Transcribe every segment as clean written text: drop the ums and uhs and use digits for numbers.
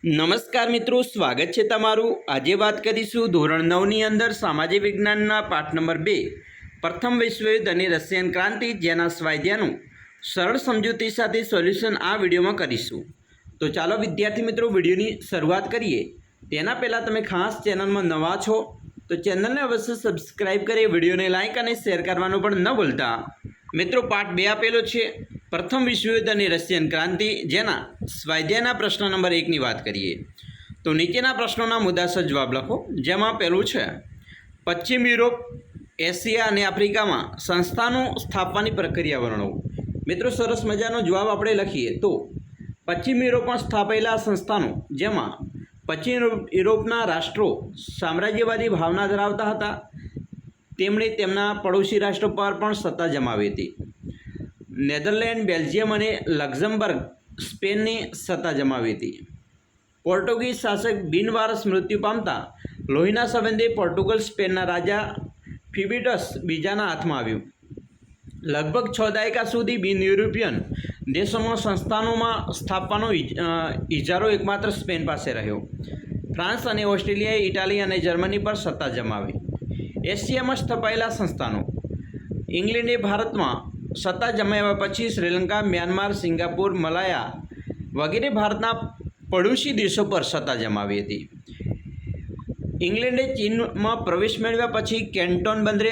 નમસ્કાર મિત્રો, સ્વાગત છે તમારું। આજે વાત કરીશું ધોરણ 9ની અંદર સામાજિક વિજ્ઞાનના પાઠ નંબર 2 પ્રથમ વિશ્વયુદ્ધ અને રશિયન ક્રાંતિ, જેના સ્વાધ્યાયનું સરળ સમજૂતી સાથે સોલ્યુશન આ વિડીયોમાં કરીશું। તો ચાલો વિદ્યાર્થી મિત્રો વિડીયોની શરૂઆત કરીએ। તેના પહેલાં તમે ખાસ ચેનલમાં નવા છો તો ચેનલને અવશ્ય સબસ્ક્રાઈબ કરી વિડીયોને લાઇક અને શેર કરવાનું પણ ન ભૂલતા। મિત્રો, પાઠ 2 આપેલો છે પ્રથમ વિશ્વયુદ્ધ અને રશિયન ક્રાંતિ, જેના સ્વાધ્યાયના પ્રશ્ન નંબર 1ની વાત કરીએ તો નીચેના પ્રશ્નોના મુદ્દાસર જવાબ લખો। જેમાં પહેલું છે પશ્ચિમ યુરોપ, એશિયા અને આફ્રિકામાં સંસ્થાનો સ્થાપવાની પ્રક્રિયા વર્ણવો। મિત્રો, સરસ મજાનો જવાબ આપણે લખીએ તો પશ્ચિમ યુરોપમાં સ્થાપાયેલા સંસ્થાનો, જેમાં પશ્ચિમ યુરોપના રાષ્ટ્રો સામ્રાજ્યવાદી ભાવના ધરાવતા હતા। તેમણે તેમના પડોશી રાષ્ટ્રો પર પણ સત્તા જમાવી હતી। નેધરલેન્ડ, બેલ્જિયમ અને લક્ઝમબર્ગ સ્પેનની સત્તા જમાવી હતી। પોર્ટુગીઝ શાસક બિનવારસ મૃત્યુ પામતા લોહીના સંબંધે પોર્ટુગલ સ્પેનના રાજા ફિબિટસ બીજાના હાથમાં આવ્યું। લગભગ 6 દાયકા સુધી બિન યુરોપિયન દેશોમાં સંસ્થાનોમાં સ્થાપવાનો ઇજારો એકમાત્ર સ્પેન પાસે રહ્યો। ફ્રાન્સ અને ઓસ્ટ્રેલિયાએ ઇટાલી અને જર્મની પર સત્તા જમાવી। એશિયામાં સ્થપાયેલા સંસ્થાનો, ઇંગ્લેન્ડે ભારતમાં સત્તા જમાવ્યા પછી શ્રીલંકા, મ્યાનમાર, સિંગાપુર, મલાયા વગેરે ભારતના પડોશી દેશો પર સત્તા જમાવી હતી। ઇંગ્લેન્ડે ચીનમાં પ્રવેશ મેળવ્યા પછી કેન્ટોન બંદરે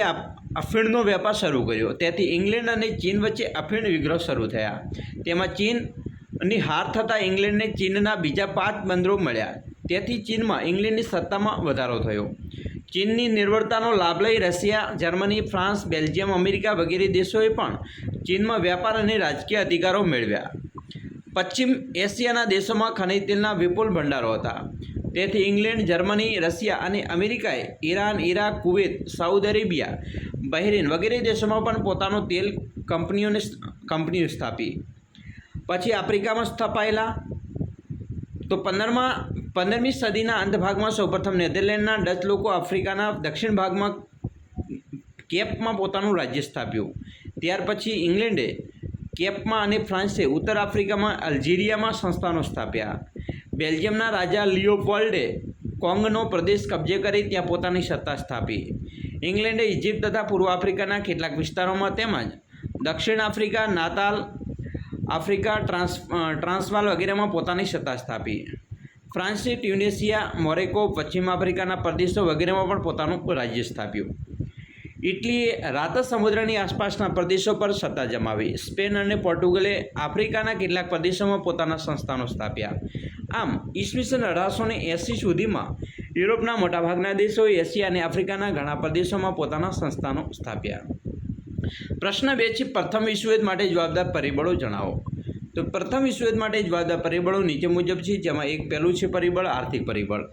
અફીણનો વેપાર શરૂ કર્યો। તેથી ઇંગ્લેન્ડ અને ચીન વચ્ચે અફીણ વિગ્રહ શરૂ થયા। તેમાં ચીનની હાર થતાં ઇંગ્લેન્ડને ચીનના બીજા 5 બંદરો મળ્યા। તેથી ચીનમાં ઇંગ્લેન્ડની સત્તામાં વધારો થયો। ચીનની નિર્ભરતાનો લાભ લઈ Russia, Germany, France, Belgium, America વગેરે દેશોએ પણ ચીનમાં વેપાર અને રાજકીય અધિકારો મેળવ્યા। પશ્ચિમ એશિયાના દેશોમાં ખનિજ તેલના વિપુલ ભંડારો હતા। તેથી ઇંગ્લેન્ડ, જર્મની, રશિયા અને અમેરિકાએ Iran, Iraq, Kuwait, Saudi Arabia, Bahrain વગેરે દેશોમાં પણ પોતાનો તેલ કંપનીઓ સ્થાપી। પછી આફ્રિકામાં સ્થપાયેલા તો 15મી સદીના અંત ભાગમાં સૌપ્રથમ નેધરલેન્ડના ડચ લોકો આફ્રિકાના દક્ષિણ ભાગમાં કેપમાં પોતાનું રાજ્ય સ્થાપ્યું। ત્યાર પછી ઇંગ્લેન્ડે કેપમાં અને ફ્રાન્સે ઉત્તર આફ્રિકામાં અલ્જીરિયામાં સંસ્થાનો સ્થાપ્યા। બેલ્જિયમના રાજા લિયોપોલ્ડે કોંગનો પ્રદેશ કબજે કરી ત્યાં પોતાની સત્તા સ્થાપી। ઇંગ્લેન્ડે ઇજિપ્ત તથા પૂર્વ આફ્રિકાના કેટલાક વિસ્તારોમાં તેમજ દક્ષિણ આફ્રિકા, નાતાલ, આફ્રિકા, ટ્રાન્સવાલ વગેરેમાં પોતાની સત્તા સ્થાપી। ફ્રાન્સે ટ્યુનિશિયા, મોરોક્કો, પશ્ચિમ આફ્રિકાના પ્રદેશો વગેરેમાં પણ પોતાનું રાજ્ય સ્થાપ્યું। ઇટલીએ રાત સમુદ્રની આસપાસના પ્રદેશો પર સત્તા જમાવી। સ્પેન અને પોર્ટુગલે આફ્રિકાના કેટલાક પ્રદેશોમાં પોતાના સંસ્થાનો સ્થાપ્યા। આમ ઈસવીસન 1880 સુધીમાં યુરોપના મોટાભાગના દેશોએ એશિયા અને આફ્રિકાના ઘણા પ્રદેશોમાં પોતાના સંસ્થાનો સ્થાપ્યા। પ્રશ્ન 2 છે પ્રથમ વિશ્વયુદ્ધ માટે જવાબદાર પરિબળો જણાવો। તો પ્રથમ વિશ્વયુદ્ધ માટે જવાબદાર પરિબળો નીચે મુજબ છે। જેમાં પહેલું છે પરિબળ આર્થિક પરિબળ।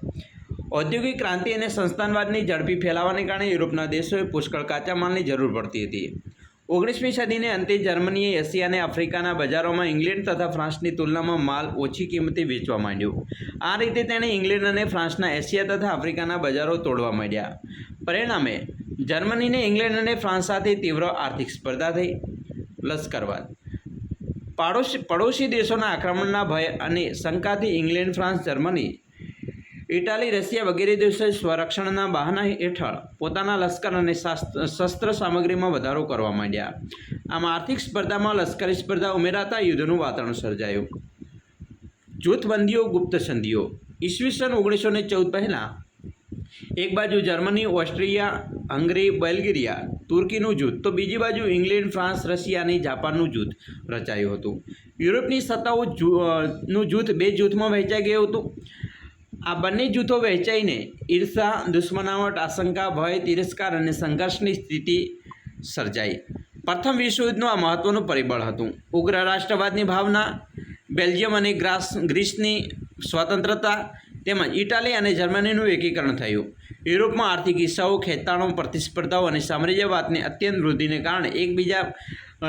ઔદ્યોગિક ક્રાંતિ અને સંસ્થાનવાદની ઝડપી ફેલાવાને કારણે યુરોપના દેશોએ પુષ્કળ કાચા માલની જરૂર પડતી હતી। 19મી સદીને અંતે જર્મનીએ એશિયા અને આફ્રિકાના બજારોમાં ઇંગ્લેન્ડ તથા ફ્રાન્સની તુલનામાં માલ ઓછી કિંમતે વેચવા માંડ્યો। આ રીતે તેણે ઇંગ્લેન્ડ અને ફ્રાન્સના એશિયા તથા આફ્રિકાના બજારો તોડવા માંડ્યા। પરિણામે જર્મનીને ઇંગ્લેન્ડ અને ફ્રાન્સ સાથે તીવ્ર આર્થિક સ્પર્ધા થઈ। લશ્કરવાદ, પડોશી દેશોના આક્રમણના ભય અને શંકાથી England, France, Germany, Italy, Russia વગેરે દેશોએ સ્વરક્ષણના બહાના હેઠળ પોતાના લશ્કર અને શસ્ત્ર સામગ્રીમાં વધારો કરવા માંડ્યા। આમ આર્થિક સ્પર્ધામાં લશ્કરી સ્પર્ધા ઉમેરાતા યુદ્ધનું વાતાવરણ સર્જાયું। જૂથબંધીઓ, ગુપ્ત સંધિઓ। ઈસવીસન 1914 પહેલાં એક બાજુ જર્મની, ઓસ્ટ્રિયા, હંગરી, બલ્ગેરિયા, તુર્કીનું જૂથ તો બીજી બાજુ ઇંગ્લેન્ડ, ફ્રાન્સ, રશિયા અને જાપાનનું જૂથ રચાયું હતું। યુરોપની સત્તાઓનું જૂથ 2 જૂથમાં વહેંચાઈ ગયું હતું। આ બંને જૂથો વહેંચાઈને ઈર્ષા, દુશ્મનાવટ, આશંકા, ભય, તિરસ્કાર અને સંઘર્ષની સ્થિતિ સર્જાઈ। પ્રથમ વિશ્વયુદ્ધનું આ મહત્ત્વનું પરિબળ હતું। ઉગ્ર રાષ્ટ્રવાદની ભાવના, બેલ્જિયમ અને ગ્રીસની સ્વતંત્રતા તેમજ ઇટાલી અને જર્મનીનું એકીકરણ થયું। યુરોપમાં આર્થિક હિસ્સાઓ, ખેંચાણો, પ્રતિસ્પર્ધાઓ અને સામ્રાજ્યવાદની અત્યંત વૃદ્ધિને કારણે એકબીજા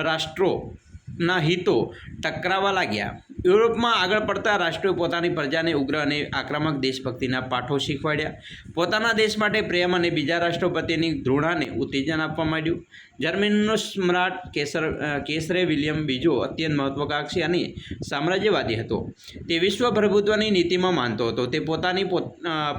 રાષ્ટ્રોના હિતો ટકરાવા લાગ્યા। યુરોપમાં આગળ પડતા રાષ્ટ્રોએ પોતાની પ્રજાને ઉગ્ર અને આક્રમક દેશભક્તિના પાઠો શીખવાડ્યા। પોતાના દેશ માટે પ્રેમ અને બીજા રાષ્ટ્રો પ્રત્યેની ઘૃણાને ઉત્તેજન આપવા માંડ્યું। જર્મનીનો સમ્રાટ કેસરે વિલિયમ બીજો અત્યંત મહત્વાકાંક્ષી અને સામ્રાજ્યવાદી હતો. તે વિશ્વ પ્રભુત્વની નીતિમાં માનતો હતો. તે પોતાની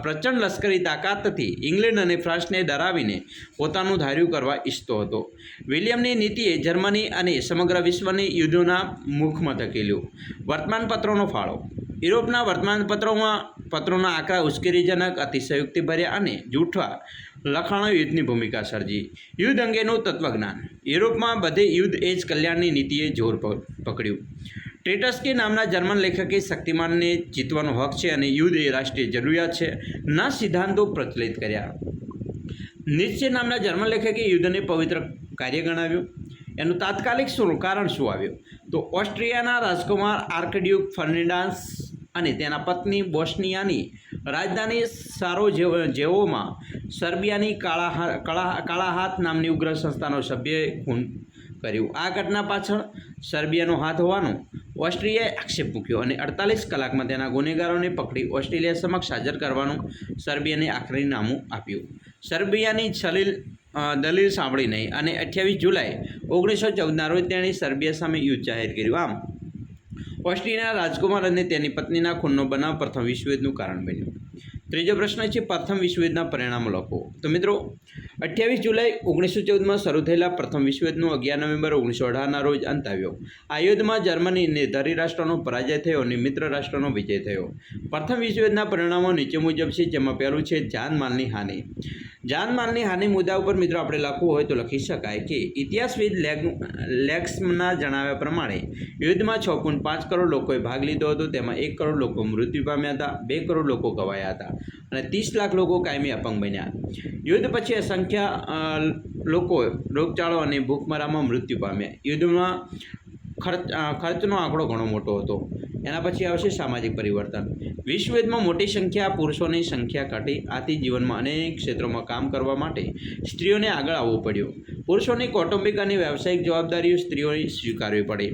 પ્રચંડ લશ્કરી તાકાતથી ઇંગ્લેન્ડ અને ફ્રાન્સને ડરાવીને પોતાનું ધાર્યું કરવા ઈચ્છતો હતો. વિલિયમની નીતિએ જર્મની અને સમગ્ર વિશ્વની યુદ્ધોના મુખમાં ધકેલ્યું. વર્તમાનપત્રોનો ફાળો. યુરોપના પત્રોના આંકડા ઉશ્કેરણીજનક, અતિશયોક્તિભર્યા અને જૂઠા લખાણો યુદ્ધની ભૂમિકા સર્જી. યુદ્ધ અંગેનું તત્વજ્ઞાન. યુરોપમાં બધે યુદ્ધ એ જ કલ્યાણની નીતિએ જોર પકડ્યું. ટ્રેટસ્કી નામના જર્મન લેખકે શક્તિમાનને જીતવાનો હક છે અને યુદ્ધ એ રાષ્ટ્રીય જરૂરિયાત છે ના સિદ્ધાંતો પ્રચલિત કર્યા. નીત્સે નામના જર્મન લેખકે યુદ્ધને પવિત્ર કાર્ય ગણાવ્યું. એનું તાત્કાલિક કારણ શું આવ્યું? તો ઓસ્ટ્રિયાના રાજકુમાર આર્કડ્યુક ફર્ડિનાન્ડ અને તેના પત્ની બોસ્નિયાની રાજધાની સારાજેવોમાં સર્બિયાની કાળા હાથ નામની ઉગ્ર સંસ્થાનો સભ્યએ ખૂન કર્યું. આ ઘટના પાછળ સર્બિયાનો હાથ હોવાનો ઓસ્ટ્રિયાએ આક્ષેપ મૂક્યો અને 48 કલાકમાં તેના ગુનેગારોને પકડી ઓસ્ટ્રેલિયા સમક્ષ હાજર કરવાનું સર્બિયાને આખરી નામું આપ્યું. સર્બિયાની દલીલ સાંભળી નહીં અને 28 જુલાઈ 1914ના રોજ તેણે સર્બિયા સામે યુદ્ધ જાહેર કર્યું. આમ ઓસ્ટ્રિયાના રાજકુમાર અને તેની પત્નીના ખૂનનો બનાવ પ્રથમ વિશ્વયુદ્ધનું કારણ બન્યું. ત્રીજો પ્રશ્ન છે પ્રથમ વિશ્વયુદ્ધના પરિણામો લખો. તો મિત્રો 28 જુલાઈ 1914માં શરૂ થયેલા પ્રથમ વિશ્વયુદ્ધનું 11 નવેમ્બર 1918ના રોજ અંત આવ્યો. આ યુદ્ધમાં જર્મનીને ધરી રાષ્ટ્રનો પરાજય થયો અને મિત્ર રાષ્ટ્રનો વિજય થયો. પ્રથમ વિશ્વયુદ્ધના પરિણામો નીચે મુજબ છે, જેમાં પહેલું છે જાનમાલની હાનિ. જાનમાલની હાનિ મુદ્દા ઉપર મિત્રો આપણે લખવું હોય તો લખી શકાય કે ઇતિહાસવિદ લેક્સના જણાવ્યા પ્રમાણે યુદ્ધમાં 6.5 કરોડ લોકોએ ભાગ લીધો હતો. તેમાં 1 કરોડ લોકો મૃત્યુ પામ્યા હતા, 2 કરોડ લોકો ઘવાયા હતા અને 30 લાખ લોકો કાયમી અપંગ બન્યા. યુદ્ધ પછી અસંખ્ય લોકો રોગચાળો અને ભૂખમરામાં મૃત્યુ પામ્યા. યુદ્ધમાં ખર્ચનો આંકડો ઘણો મોટો હતો. એના પછી આવશે સામાજિક પરિવર્તન. વિશ્વયુદ્ધમાં મોટી સંખ્યા પુરુષોની સંખ્યા ઘટી. આથી જીવનમાં અનેક ક્ષેત્રોમાં કામ કરવા માટે સ્ત્રીઓને આગળ આવવું પડ્યું. પુરુષોની કૌટુંબિક અને વ્યાવસાયિક જવાબદારીઓ સ્ત્રીઓએ સ્વીકારવી પડી.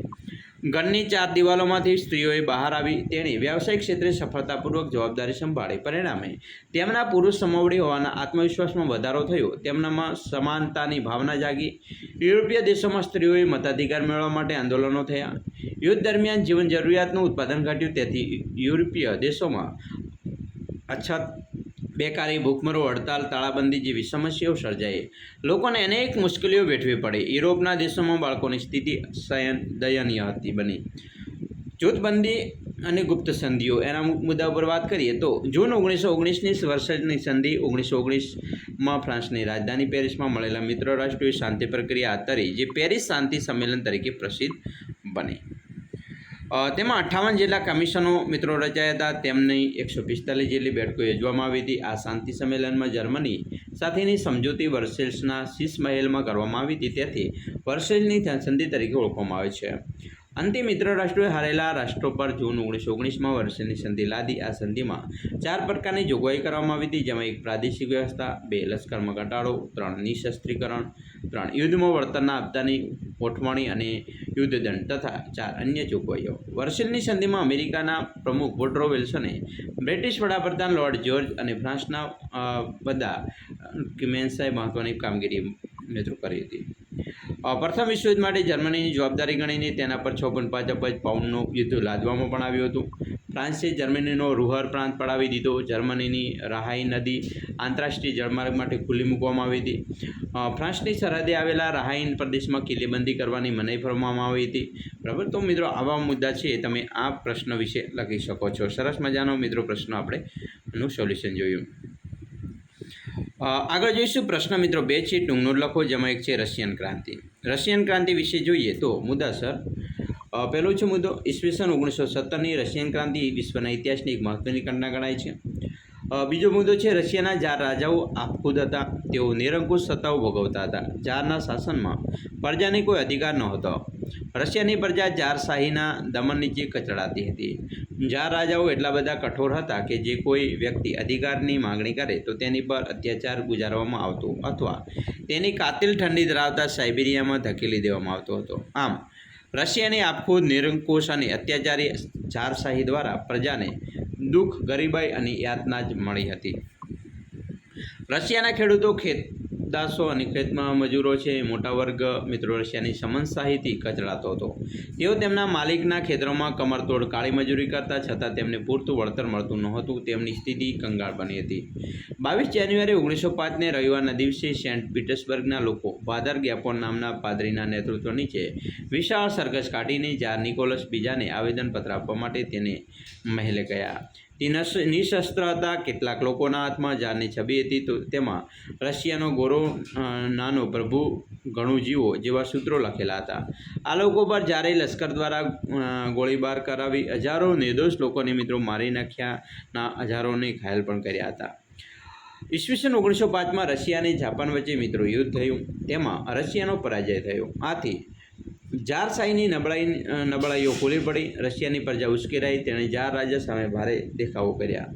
ઘરની 4 દિવાલોમાંથી સ્ત્રીઓએ બહાર આવી તેણે વ્યવસાયિક ક્ષેત્રે સફળતાપૂર્વક જવાબદારી સંભાળી. પરિણામે તેમના પુરુષ સમવડી હોવાના આત્મવિશ્વાસમાં વધારો થયો. તેમનામાં સમાનતાની ભાવના જાગી. યુરોપીય દેશોમાં સ્ત્રીઓએ મતાધિકાર મેળવવા માટે આંદોલનો થયા. યુદ્ધ દરમિયાન જીવન જરૂરિયાતનું ઉત્પાદન ઘટ્યું. તેથી યુરોપીય દેશોમાં અછત, બેકારી, ભૂખમરો, હડતાલ, તાળાબંધી જેવી સમસ્યાઓ સર્જાઈ. લોકોને અનેક મુશ્કેલીઓ વેઠવી પડી. યુરોપના દેશોમાં બાળકોની સ્થિતિ દયનીય બની. જૂથબંધી અને ગુપ્ત સંધિઓ એના મુદ્દા ઉપર વાત કરીએ તો જૂન 1919ની વર્ષની સંધિ 1919માં ફ્રાન્સની રાજધાની પેરિસમાં મળેલા મિત્ર રાષ્ટ્રોએ શાંતિ પ્રક્રિયા હાથ ધરી, જે પેરિસ શાંતિ સંમેલન તરીકે પ્રસિદ્ધ બની. તેમાં 58 જેટલા કમિશનો મિત્રો રચાયા હતા. તેમની 145 જેટલી બેઠકો યોજવામાં આવી હતી. આ શાંતિ સંમેલનમાં જર્મની સાથેની સમજૂતી વર્સેલ્સના શીશ મહેલમાં કરવામાં આવી હતી. તેથી વર્સેલ્સની સંધિ તરીકે ઓળખવામાં આવે છે. અંતિમ મિત્ર રાષ્ટ્રોએ હારેલા રાષ્ટ્રો પર જૂન 1919માં વર્સેલ્સની સંધિ લાદી. આ સંધિમાં 4 પ્રકારની જોગવાઈ કરવામાં આવી હતી, જેમાં 1 પ્રાદેશિક વ્યવસ્થા, 2 લશ્કરમાં ઘટાડો, 3 નિઃશસ્ત્રીકરણ, 3 યુદ્ધમાં વળતરના હપ્તાની ગોઠવણી અને યુદ્ધદંડ તથા 4 અન્ય જોગવાઈઓ. વર્સેલ્સની સંધિમાં અમેરિકાના પ્રમુખ વુડરો વિલ્સને, બ્રિટિશ વડાપ્રધાન લોર્ડ જ્યોર્જ અને ફ્રાન્સના બધા ક્લેમેન્સએ મહત્વની કામગીરી મિત્રો કરી હતી. પ્રથમ વિશ્વયુદ્ધ માટે જર્મનીની જવાબદારી ગણીને તેના પર 6.5 અબજ પાઉન્ડનું યુદ્ધ લાદવામાં પણ આવ્યું હતું. ફ્રાન્સે જર્મનીનો રૂહર પ્રાંત પડાવી દીધો. જર્મનીની રાહાઈ નદી આંતરરાષ્ટ્રીય જળમાર્ગ માટે ખુલ્લી મૂકવામાં આવી હતી. ફ્રાન્સની સરહદે આવેલા રાહાઈન પ્રદેશમાં કિલ્લેબંધી કરવાની મનાઈ ફરમાવવામાં આવી હતી. બરાબર. તો મિત્રો આવા મુદ્દા છે તમે આ પ્રશ્ન વિશે લખી શકો છો. સરસ મજાનો મિત્રો પ્રશ્ન આપણે એનું સોલ્યુશન જોયું. આગળ જોઈશું પ્રશ્ન મિત્રો 2 છે, ટૂંકનો લખો, જેમાં એક છે રશિયન ક્રાંતિ. રશિયન ક્રાંતિ વિશે જોઈએ તો મુદ્દાસર પહેલો છે મુદ્દો ઈસવીસન 1917ની રશિયન ક્રાંતિ વિશ્વના ઇતિહાસની એક મહત્વની ઘટના ગણાય છે. બીજો મુદ્દો છે રશિયાના 4 રાજાઓ આપખુદ હતા. તેઓ નિરંકુશ સત્તાઓ ભોગવતા હતા. જારના શાસનમાં પ્રજાને કોઈ અધિકાર નહોતો. રશિયાની પ્રજા જારશાહીના દમન નીચે કચડાતી હતી. જાર રાજાઓ એટલા બધા કઠોર હતા કે જે કોઈ વ્યક્તિ અધિકારની માગણી કરે તો તેની પર અત્યાચાર ગુજારવામાં આવતો અથવા તેની કાતિલ ઠંડી ધરાવતા સાઇબેરિયામાં ધકેલી દેવામાં આવતો હતો. આમ રશિયાની આપખુદ, નિરંકુશ અને અત્યાચારી જારશાહી દ્વારા પ્રજાને દુઃખ, ગરીબાઈ અને યાતના જ મળી હતી. રશિયાના ખેડૂતો દાસો અને ખેતમાં મજૂરો છે મોટા વર્ગ મિત્રો રશિયાની સમનશાહીથી કચડાતો હતો. તેઓ તેમના માલિકના ખેતરોમાં કમરતોડ કાળી મજૂરી કરતા છતાં તેમને પૂરતું વળતર મળતું નહોતું. તેમની સ્થિતિ કંગાળ બની હતી. 22 જાન્યુઆરી 1905ને રવિવારના દિવસે સેન્ટ પીટર્સબર્ગના લોકો ફાધર ગેપોન નામના પાદરીના નેતૃત્વ નીચે વિશાળ સરઘસ કાઢીને જાર નિકોલસ બીજાને આવેદનપત્ર આપવા માટે તેને મહેલે ગયા. તે નિશસ્ત્ર હતા. કેટલાક લોકોના હાથમાં જારની છબી હતી, તો તેમાં રશિયાનો ગોરો નાનો પ્રભુ ઘણું જીવો જેવા સૂત્રો લખેલા હતા. આ લોકો પર જારે લશ્કર દ્વારા ગોળીબાર કરાવી હજારો નિર્દોષ લોકોને મિત્રો મારી નાખ્યાના હજારોને ઘાયલ પણ કર્યા હતા. ઈસવીસન 1905માં રશિયા અને જાપાન વચ્ચે મિત્રો યુદ્ધ થયું. તેમાં રશિયાનો પરાજય થયો. આથી જારશાહીની નબળાઈઓ ખુલ્લી પડી. રશિયાની પ્રજા ઉશ્કેરાઈ. તેણે જાર રાજા સામે ભારે દેખાવો કર્યા.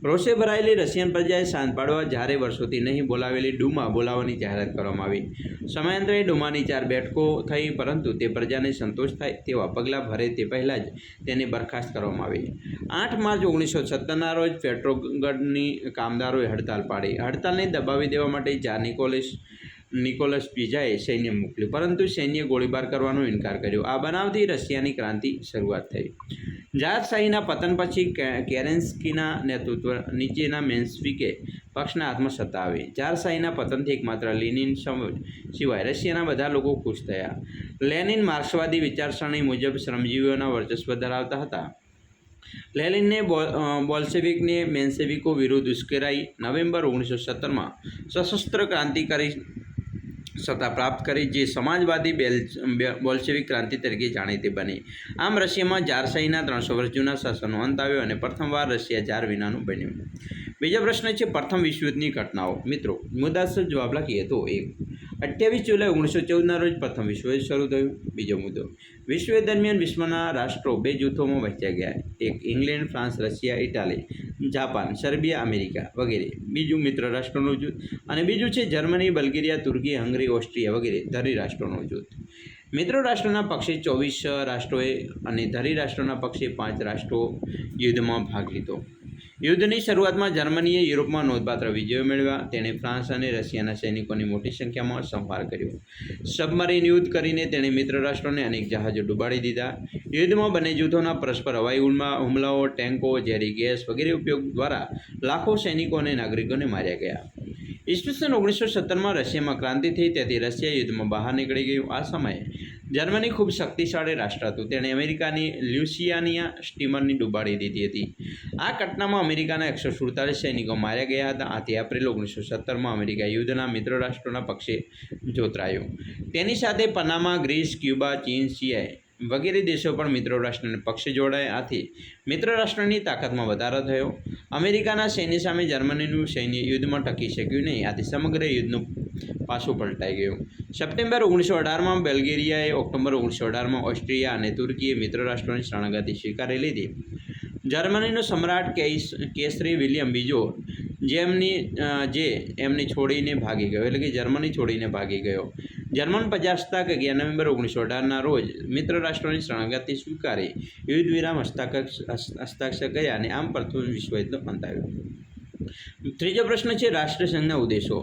રોષે ભરાયેલી રશિયન પ્રજાએ શાંત પાડવા જારે વર્ષોથી નહીં બોલાવેલી ડુમા બોલાવવાની જાહેરાત કરવામાં આવી. સમયાંતરે ડુમાની 4 બેઠકો થઈ, પરંતુ તે પ્રજાને સંતોષ થાય તેવા પગલાં ભરે તે પહેલાં જ તેને બરખાસ્ત કરવામાં આવી. 8 માર્ચ 1917ના રોજ પેટ્રોગડની કામદારોએ હડતાલ પાડી. હડતાલને દબાવી દેવા માટે જાર નિકોલસ બીજાએ સૈન્ય મોકલ્યું, પરંતુ સૈન્યએ ગોળીબાર કરવાનો ઇનકાર કર્યો. આ બનાવથી રશિયાની ક્રાંતિ શરૂઆત થઈ. જારશાહીના પતન પછી કેરેન્સ્કીના નેતૃત્વ નીચેના મેન્શેવિક પક્ષના હાથમાં સત્તા આવી. જારશાહીના પતનથી એકમાત્ર લેનિન સિવાય રશિયાના બધા લોકો ખુશ થયા. લેનિન માર્ક્સવાદી વિચારસરણી મુજબ શ્રમજીવીઓના વર્ચસ્વ ધરાવતા હતા. લેનિને બોલ્શેવિકને મેન્શેવિકો વિરુદ્ધ ઉશ્કેરાઈ. નવેમ્બર 1917માં સશસ્ત્ર ક્રાંતિકારી સત્તા પ્રાપ્ત કરી, જે સમાજવાદી બોલ્શેવિક ક્રાંતિ તરીકે જાણીતી બની. આમ રશિયામાં જારશાહીના 300 વર્ષ જૂના શાસનનો અંત આવ્યો અને પ્રથમવાર રશિયા જાર વિનાનું બન્યું. બીજો પ્રશ્ન છે પ્રથમ વિશ્વયુદ્ધની ઘટનાઓ. મિત્રો મુદ્દાસર જવાબ લખીએ તો 1. 28 જુલાઈ 1914ના રોજ પ્રથમ વિશ્વયુદ્ધ શરૂ થયું. બીજો મુદ્દો, વિશ્વયુદ્ધ દરમિયાન વિશ્વના રાષ્ટ્રો 2 જૂથોમાં વહેંચાઈ ગયા. 1 England, France, Russia, Italy, Japan, Serbia, America વગેરે. બીજું મિત્ર રાષ્ટ્રોનું જૂથ. અને બીજું છે જર્મની, બલ્ગેરિયા, તુર્કી, હંગરી, ઓસ્ટ્રિયા વગેરે ધરી રાષ્ટ્રોનું જૂથ. મિત્રો રાષ્ટ્રોના પક્ષે 24 રાષ્ટ્રોએ અને ધરી રાષ્ટ્રોના પક્ષે 5 રાષ્ટ્રો યુદ્ધમાં ભાગ લીધો. યુદ્ધની શરૂઆતમાં જર્મનીએ યુરોપમાં નોંધપાત્ર વિજયો મેળવ્યા. તેણે ફ્રાન્સ અને રશિયાના સૈનિકોની મોટી સંખ્યામાં સંહાર કર્યો. સબમરીન યુદ્ધ કરીને તેણે મિત્ર રાષ્ટ્રોને અનેક જહાજો ડૂબાડી દીધા. યુદ્ધમાં બંને જૂથોના પરસ્પર હવાઈ હુમલાઓ, ટેન્કો, ઝેરી ગેસ વગેરે ઉપયોગ દ્વારા લાખો સૈનિકો અને નાગરિકોને માર્યા ગયા. ઈસવીસન 1917માં રશિયામાં ક્રાંતિ થઈ, તેથી રશિયા યુદ્ધમાં બહાર નીકળી ગયું. આ સમયે જર્મની ખૂબ શક્તિશાળી રાષ્ટ્ર હતું. તેણે અમેરિકાની લ્યુસિયાનિયા સ્ટીમરની ડૂબાડી દીધી હતી. આ ઘટનામાં અમેરિકાના 147 સૈનિકો માર્યા ગયા હતા. આથી એપ્રિલ 1917માં અમેરિકા યુદ્ધના મિત્ર રાષ્ટ્રોના પક્ષે જોતરાયું. તેની સાથે પનામા, ગ્રીસ, ક્યુબા, ચીન, સિયાઈ વગેરે દેશો પણ મિત્રો રાષ્ટ્રના પક્ષે જોડાયા. આથી મિત્ર રાષ્ટ્રની તાકાતમાં વધારો થયો. અમેરિકાના સૈન્ય સામે જર્મનીનું સૈન્ય યુદ્ધમાં ટકી શક્યું નહીં. આથી સમગ્ર યુદ્ધનું પાછું પલટાઈ ગયું. સપ્ટેમ્બર 1918માં બલ્ગેરિયાએ, ઓક્ટોબર 1918માં ઓસ્ટ્રિયા અને તુર્કીએ મિત્ર રાષ્ટ્રોની શરણાગતિ સ્વીકારી લીધી. જર્મનીનો સમ્રાટ કેસરી વિલિયમ બીજો એમને છોડીને ભાગી ગયો, એટલે કે જર્મની છોડીને ભાગી ગયો. જર્મન પ્રજાસત્તાક 11 નવેમ્બર 1918ના રોજ મિત્ર રાષ્ટ્રોની શરણાગતિ સ્વીકારી યુદ્ધ વિરામ હસ્તાક્ષર કર્યા અને આમ પ્રથમ વિશ્વયુદ્ધનો અંત આવ્યો. ત્રીજો પ્રશ્ન છે રાષ્ટ્રસંઘના ઉદ્દેશો.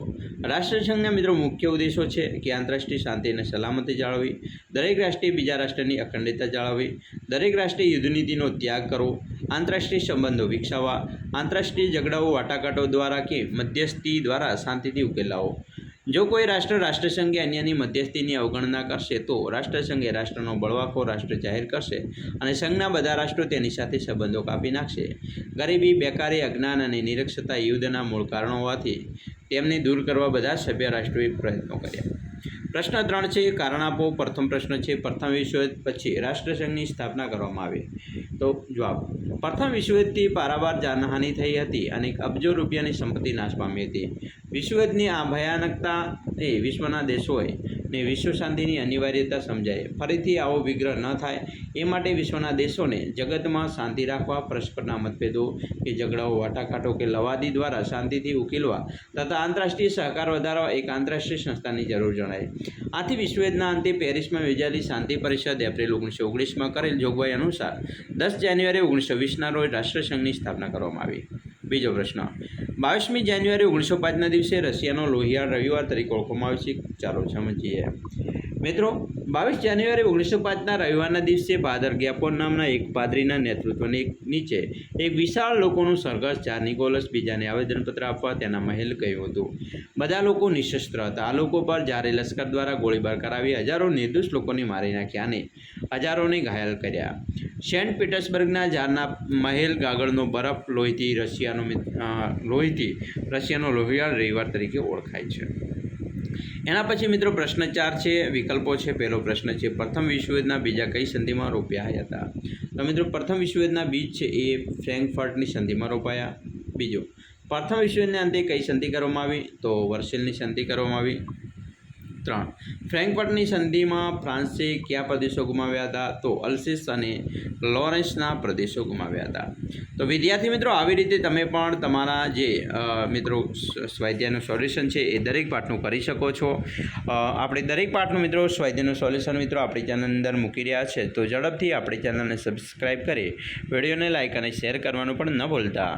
રાષ્ટ્રસંઘના મિત્રો મુખ્ય ઉદ્દેશો છે કે આંતરરાષ્ટ્રીય શાંતિ અને સલામતી જાળવવી, દરેક રાષ્ટ્રે બીજા રાષ્ટ્રની અખંડિતતા જાળવવી, દરેક રાષ્ટ્રે યુદ્ધનીતિનો ત્યાગ કરવો, આંતરરાષ્ટ્રીય સંબંધો વિકસાવવા, આંતરરાષ્ટ્રીય ઝઘડાઓ વાટાઘાટો દ્વારા કે મધ્યસ્થી દ્વારા શાંતિથી ઉકેલ લાવવો. જો કોઈ રાષ્ટ્રસંઘે અન્યની મધ્યસ્થીની અવગણના કરશે તો રાષ્ટ્રસંઘે રાષ્ટ્રનો બળવાખોર રાષ્ટ્ર જાહેર કરશે અને સંઘના બધા રાષ્ટ્રો તેની સાથે સંબંધો કાપી નાખશે. ગરીબી, બેકારી, અજ્ઞાન અને નિરક્ષરતા યુદ્ધના મૂળ કારણો હોવાથી તેમને દૂર કરવા બધા સભ્ય રાષ્ટ્રોએ પ્રયત્નો કર્યા. પ્રશ્ન 3 છે કારણ આપો. પ્રથમ પ્રશ્ન છે પ્રથમ વિશ્વયુદ્ધ પછી રાષ્ટ્રસંઘની સ્થાપના કરવામાં આવી. તો જવાબ, પ્રથમ વિશ્વયુદ્ધથી પારાવાર જાનહાનિ થઈ હતી અને અબજો રૂપિયાની સંપત્તિ નાશ પામી હતી. વિશ્વયુદ્ધની આ ભયાનકતા એ વિશ્વના દેશોએ ને વિશ્વ શાંતિની અનિવાર્યતા સમજાય. ફરીથી આવો વિગ્રહ ન થાય એ માટે વિશ્વના દેશોને જગતમાં શાંતિ રાખવા, પરસ્પરના મતભેદો કે ઝઘડાઓ વાટાઘાટો કે લવાદી દ્વારા શાંતિથી ઉકેલવા તથા આંતરરાષ્ટ્રીય સહકાર વધારવા એક આંતરરાષ્ટ્રીય સંસ્થાની જરૂર જણાય. આથી વિશ્વયુદ્ધના અંતે પેરિસમાં યોજાયેલી શાંતિ પરિષદ એપ્રિલ 1919માં કરેલ જોગવાઈ અનુસાર 10 જાન્યુઆરી 1920ના રોજ રાષ્ટ્રસંઘની સ્થાપના કરવામાં આવી. બીજો પ્રશ્ન, 22મી જાન્યુઆરી 1905ના દિવસે રશિયાનો લોહિયાળ રવિવાર તરીકે ઓળખવામાં આવે છે. ચાલો સમજીએ મિત્રો. 22 જાન્યુઆરી 1905ના રવિવારના દિવસે ફાધર ગ્યાપોન નામના એક પાદરીના નેતૃત્વની નીચે એક વિશાળ લોકોનું સરઘસ ચાર નિકોલસ બીજાને આવેદનપત્ર આપવા તેના મહેલ ગયું હતું. બધા લોકો નિશસ્ત્ર હતા. આ લોકો પર જારે લશ્કર દ્વારા ગોળીબાર કરાવી હજારો નિર્દોષ લોકોને મારી નાખ્યા અને હજારોને ઘાયલ કર્યા. સેન્ટ પીટર્સબર્ગના જારના મહેલ ગાગળનો બરફ લોહીથી રશિયાનો લોહિયાળ રવિવાર તરીકે ઓળખાય છે. એના પછી મિત્રો પ્રશ્ન 4 છે, વિકલ્પો છે. પહેલો પ્રશ્ન છે, પ્રથમ વિશ્વયુદ્ધના બીજા કઈ સંધિમાં રોપાયા હતા? તો મિત્રો પ્રથમ વિશ્વયુદ્ધના બીજ છે એ ફ્રેન્કફર્ટની સંધિમાં રોપાયા. બીજો, પ્રથમ વિશ્વયુદ્ધના અંતે કઈ સંધિ કરવામાં આવી? તો વર્સેલની સંધિ કરવામાં આવી. 3, ફ્રેન્કફર્ટની સંધિમાં ફ્રાન્સે કયા પ્રદેશો ગુમાવ્યા હતા? તો અલ્સેસ અને લોરેન્સના પ્રદેશો ગુમાવ્યા હતા. તો વિદ્યાર્થી મિત્રો, આવી રીતે તમે પણ તમારા જે મિત્રો સ્વાધ્યાયનું સોલ્યુશન છે એ દરેક પાઠનું કરી શકો છો. આપણે દરેક પાઠનું મિત્રો સ્વાધ્યાયનું સોલ્યુશન મિત્રો આપણી ચેનલ અંદર મૂકી રહ્યા છે. તો ઝડપથી આપણી ચેનલને સબસ્ક્રાઈબ કરી વિડીયોને લાઇક અને શેર કરવાનું પણ ન ભૂલતા.